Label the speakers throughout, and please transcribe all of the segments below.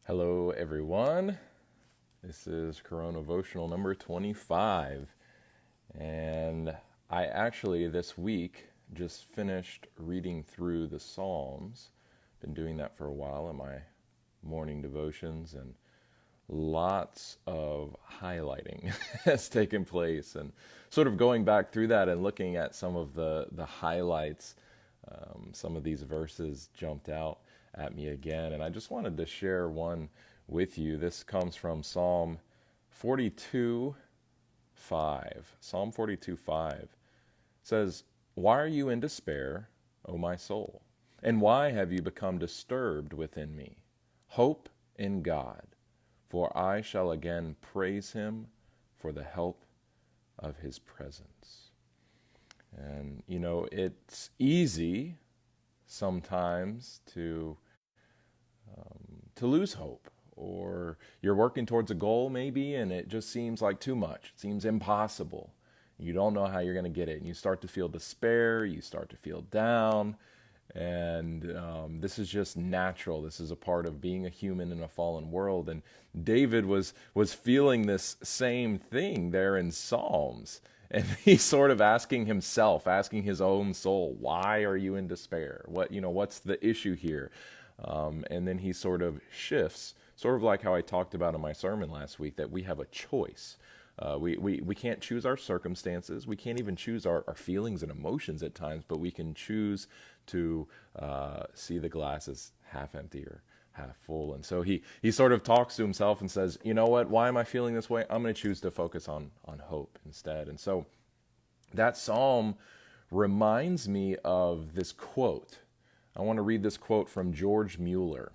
Speaker 1: Hello, everyone. This is Coronavotional number 25. And I actually, this week, just finished reading through the Psalms. Been doing that for a while in my morning devotions, and lots of highlighting has taken place. And sort of going back through that and looking at some of the highlights, some of these verses jumped out at me again. And I just wanted to share one with you. This comes from Psalm 42, 5. Psalm 42, 5 says, "Why are you in despair, O my soul? And why have you become disturbed within me? Hope in God, for I shall again praise him for the help of his presence." And, it's easy sometimes to lose hope, or you're working towards a goal maybe and it just seems like too much. It seems impossible. You don't know how you're going to get it, and you start to feel despair, you start to feel down. And this is just natural. This is a part of being a human in a fallen world. And David was feeling this same thing there in Psalms. And he's sort of asking himself, asking his own soul, why are you in despair? What's the issue here? And then he sort of shifts, sort of like how I talked about in my sermon last week, that we have a choice. We can't choose our circumstances. We can't even choose our feelings and emotions at times, but we can choose to see the glass as half empty or half full. And so he sort of talks to himself and says, you know what, why am I feeling this way? I'm going to choose to focus on hope instead. And so that psalm reminds me of this quote. I want to read this quote from George Mueller.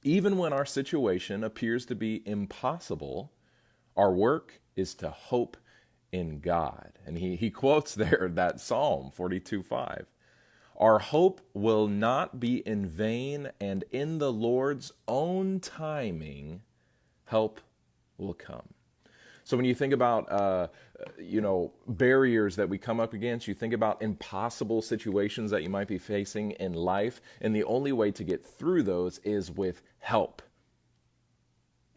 Speaker 1: "Even when our situation appears to be impossible, our work is to hope in God." And he quotes there that Psalm 42:5. "Our hope will not be in vain, and in the Lord's own timing, help will come." So when you think about, barriers that we come up against, you think about impossible situations that you might be facing in life, and the only way to get through those is with help.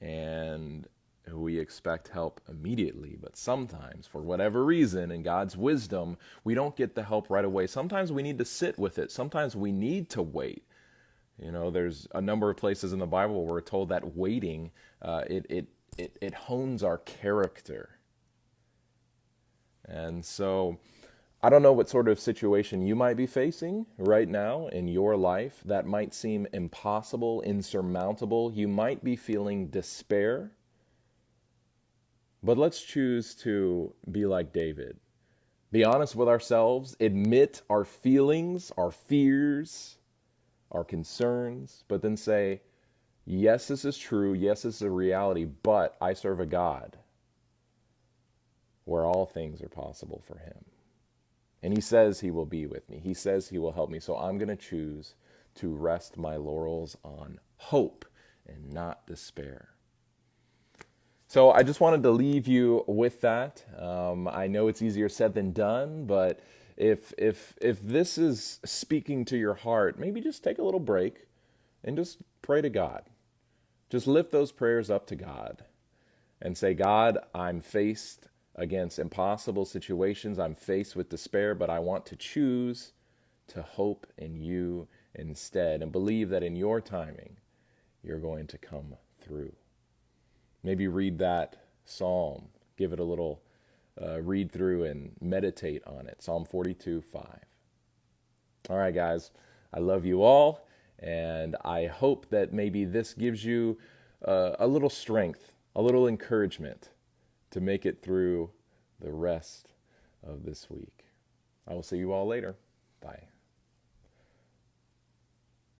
Speaker 1: And we expect help immediately, but sometimes, for whatever reason, in God's wisdom, we don't get the help right away. Sometimes we need to sit with it. Sometimes we need to wait. There's a number of places in the Bible where we're told that waiting, it hones our character. And so I don't know what sort of situation you might be facing right now in your life that might seem impossible, insurmountable. You might be feeling despair. But let's choose to be like David. Be honest with ourselves, admit our feelings, our fears, our concerns, but then say, yes, this is true. Yes, this is a reality, but I serve a God where all things are possible for him. And he says he will be with me. He says he will help me. So I'm going to choose to rest my laurels on hope and not despair. So I just wanted to leave you with that. I know it's easier said than done, but if this is speaking to your heart, maybe just take a little break and just pray to God. Just lift those prayers up to God and say, God, I'm faced against impossible situations. I'm faced with despair, but I want to choose to hope in you instead and believe that in your timing, you're going to come through. Maybe read that psalm, give it a little read through and meditate on it. Psalm 42:5. All right, guys, I love you all, and I hope that maybe this gives you a little strength, a little encouragement to make it through the rest of this week. I will see you all later. Bye.